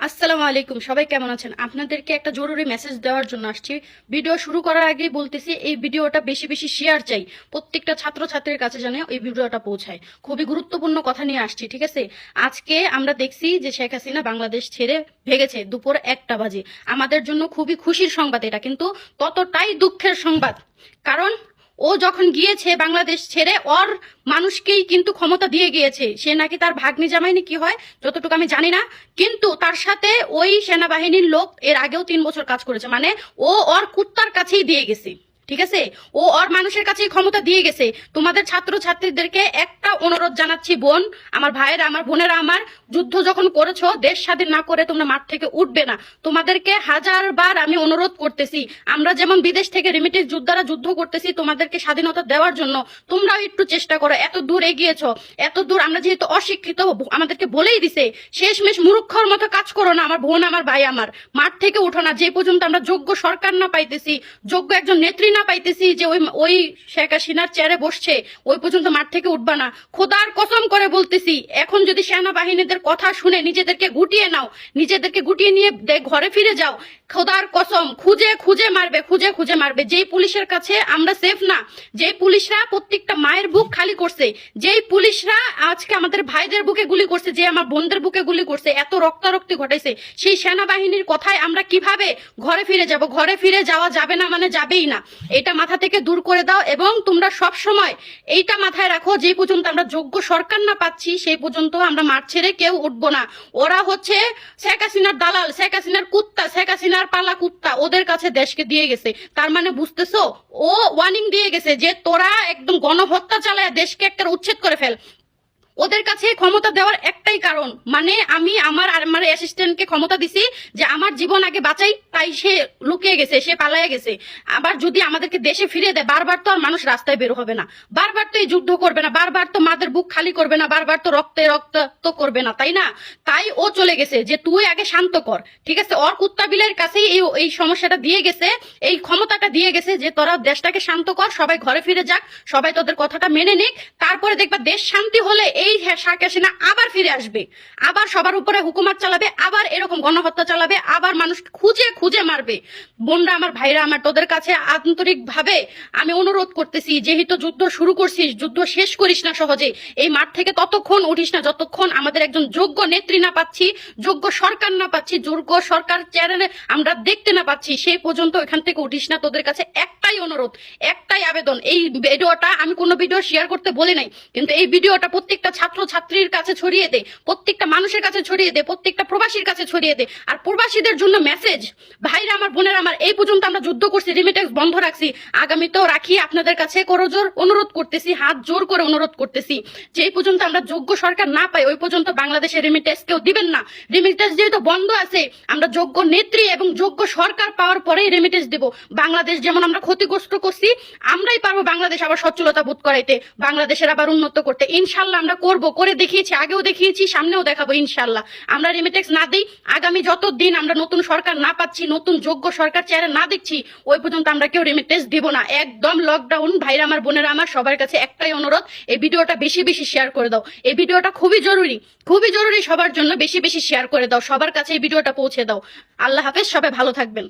আসসালামু আলাইকুম, সবাই কেমন আছেন? আপনাদেরকে একটা জরুরি মেসেজ দেওয়ার জন্য আসছি। ভিডিও শুরু করার আগেই বলতেছি, এই ভিডিওটা বেশি বেশি শেয়ার চাই, প্রত্যেকটা ছাত্রছাত্রীর কাছে যেন এই ভিডিওটা পৌঁছায়। খুবই গুরুত্বপূর্ণ কথা নিয়ে আসছি, ঠিক আছে? আজকে আমরা দেখছি যে শেখ হাসিনা বাংলাদেশ ছেড়ে ভেগেছে দুপুর 1টা বাজে। আমাদের জন্য খুবই খুশির সংবাদ এটা, কিন্তু ততটাই দুঃখের সংবাদ। কারণ ও যখন গিয়েছে বাংলাদেশ ছেড়ে, ওর মানুষকেই কিন্তু ক্ষমতা দিয়ে গিয়েছে। সে নাকি তার ভাগ্নি জামাইনি কি হয় যতটুকু আমি জানি না, কিন্তু তার সাথে ওই সেনাবাহিনীর লোক এর আগেও 3 বছর কাজ করেছে। মানে ও ওর কুত্তার কাছেই দিয়ে গেছে, ঠিক আছে? ও ওর মানুষের কাছেই ক্ষমতা দিয়ে গেছে। তোমাদের ছাত্র ছাত্রীদেরকে একটা অনুরোধ জানাচ্ছি, বোন আমার, ভাইয়েরা আমার, বোনেরা আমার, যুদ্ধ যখন করেছো, দেশ স্বাধীন না করে তোমরা মাঠ থেকে উঠবে না। তোমাদেরকে হাজারবার আমি অনুরোধ করতেছি, আমরা যেমন বিদেশ থেকে রিমিটেন্স যোদ্ধারা যুদ্ধ করতেছি তোমাদেরকে স্বাধীনতা দেওয়ার জন্য, তোমরাও একটু চেষ্টা করো। এত দূর এগিয়েছো, এত দূর, আমরা যেহেতু অশিক্ষিত আমাদেরকে বলেই দিছে, শেষমেশ মূর্খর মতো কাজ করো না আমার বোন আমার, ভাই আমার। মাঠ থেকে উঠো না, যে পর্যন্ত আমরা যোগ্য সরকার না পাইতেছি, যোগ্য একজন নেত্রী না পাইতেছি যে ওই শেখ হাসিনার চেয়ারে বসছে, ওই পর্যন্ত মাঠ থেকে উঠবা না। খোদার কসম করে বলতেছি, এখন যদি সেনাবাহিনীদের কথা শুনে নিজেদেরকে গুটিয়ে নাও, নিজেদেরকে গুটিয়ে নিয়ে ঘরে ফিরে যাও, খোদার কসম খুঁজে খুঁজে মারবে, খুঁজে খুঁজে মারবে। যেই পুলিশের কাছে আমরা সেফ না, যেই পুলিশরা প্রত্যেকটা মায়ের বুক খালি করছে, যেই পুলিশরা আজকে আমাদের ভাইদের বুকে গুলি করছে, যে আমার বোনদের বুকে গুলি করছে, এত রক্তারক্তি ঘটাইছে, সেই সেনাবাহিনীর কথায় আমরা কিভাবে ঘরে ফিরে যাব? ঘরে ফিরে যাওয়া যাবে না, মানে যাবেই না। এটা মাথা থেকে দূর করে দাও। এবং তোমরা সব সময় এইটা মাথায় রাখো, যে পর্যন্ত আমরা যোগ্য সরকার না পাচ্ছি সেই পর্যন্ত আমরা মাঠ ছেড়ে কেউ উঠবো না। ওরা হচ্ছে শেখ হাসিনার দালাল, শেখ হাসিনার কুত্তা, শেখ হাসিনার পালা কুত্তা, ওদের কাছে দেশকে দিয়ে গেছে। তার মানে বুঝতেছো, ও ওয়ার্নিং দিয়ে গেছে যে তোরা একদম গণহত্যা চালায় দেশকে একটা উচ্ছেদ করে ফেল। ওদের কাছে ক্ষমতা দেওয়ার একটাই কারণ, মানে আমি আমার অ্যাসিস্ট্যান্টকে ক্ষমতা দিছি যে আমার জীবন আগে বাঁচাই, তাই সে লুকিয়ে গেছে, সে পালাইয়া গেছে। আবার যদি আমাদেরকে দেশে ফিরিয়ে দেয়, বারবার তো আর মানুষ রাস্তায় বের হবে না, বারবার তো এই যুদ্ধ করবে না, বারবার তো মাদের বুক খালি করবে না, বারবার তো রক্তে রক্ত তো করবে না, তাই না? তাই ও চলে গেছে যে তুই আগে শান্ত কর, ঠিক আছে? ওর কুত্তা বিলের কাছেই এই সমস্যাটা দিয়ে গেছে, এই ক্ষমতাটা দিয়ে গেছে যে তোরা দেশটাকে শান্ত কর, সবাই ঘরে ফিরে যাক, সবাই তোদের কথাটা মেনে নিক, তারপরে দেখবা দেশ শান্তি হলে এই শেখ হাসিনা আবার ফিরে আসবে, আবার সবার উপরে হুকুমত চালাবে, আবার এরকম গণহত্যা চালাবে, আবার মানুষ খুঁজে খুঁজে মারবে। বোনরা আমার, ভাইরা আমার, তোদের কাছে আন্তরিক ভাবে আমি অনুরোধ করতেছি, যেহেতু যুদ্ধ শুরু করছিস, যুদ্ধ শেষ করিস না সহজে। এই মাঠ থেকে ততক্ষণ উঠিস না যতক্ষণ আমাদের একজন যোগ্য নেত্রী না পাচ্ছি, যোগ্য সরকার না পাচ্ছি, যোগ্য সরকার চ্যানেলে আমরা দেখতে না পাচ্ছি, সেই পর্যন্ত এখান থেকে উঠিস না। তোদের কাছে একটাই অনুরোধ, একটাই আবেদন, এই ভিডিওটা আমি কোনো ভিডিও শেয়ার করতে বলি নাই, কিন্তু এই ভিডিওটা প্রত্যেকটা ছাত্র ছাত্রীর কাছে ছড়িয়ে দে, প্রত্যেকটা মানুষের কাছে ছড়িয়ে দে, প্রত্যেকটা প্রবাসীর কাছে ছড়িয়ে দে। আর প্রবাসীদের জন্য মেসেজ, ভাইরা আমার, বোনেরা আমার, এই পর্যন্ত আমরা যুদ্ধ করছি, রিমিটেন্স বন্ধ রাখছি, আগামীতেও রাখি। আপনাদের কাছে করজোর অনুরোধ করতেছি, হাত জোর করে অনুরোধ করতেছি, যে এই পর্যন্ত আমরা যোগ্য সরকার না পাই ওই পর্যন্ত বাংলাদেশে রিমিটেন্স কেউ দিবেন না। রিমিটেন্স যেহেতু বন্ধ আছে, আমরা যোগ্য নেত্রী এবং যোগ্য সরকার পাওয়ার পরেই রিমিটেন্স দেব। বাংলাদেশ যেমন আমরা ক্ষতিগ্রস্ত করছি, আমরাই পারবো বাংলাদেশ আবার সচ্ছলতা বোধ করাইতে, বাংলাদেশের আবার উন্নত করতে। ইনশাল্লাহ আমরা করবো, করে দেখিয়েছি, আগেও দেখিয়েছি, সামনেও দেখাবো ইনশাল্লাহ। আমরা রিমিটেন্স না দিই, আগামী যত দিন আমরা নতুন সরকার না পাচ্ছি, নতুন যোগ্য সরকার চেহারা না দেখছি, ওই পর্যন্ত আমরা কেউ রিমিটেন্স দিব না। একদম লকডাউন। ভাইরা আমার, বোনেরা আমার, সবার কাছে একটাই অনুরোধ, এই ভিডিওটা বেশি বেশি শেয়ার করে দাও। এই ভিডিওটা খুবই জরুরি, খুবই জরুরি, সবার জন্য বেশি বেশি শেয়ার করে দাও, সবার কাছে এই ভিডিওটা পৌঁছে দাও। আল্লাহ হাফেজ, সবাই ভালো থাকবেন।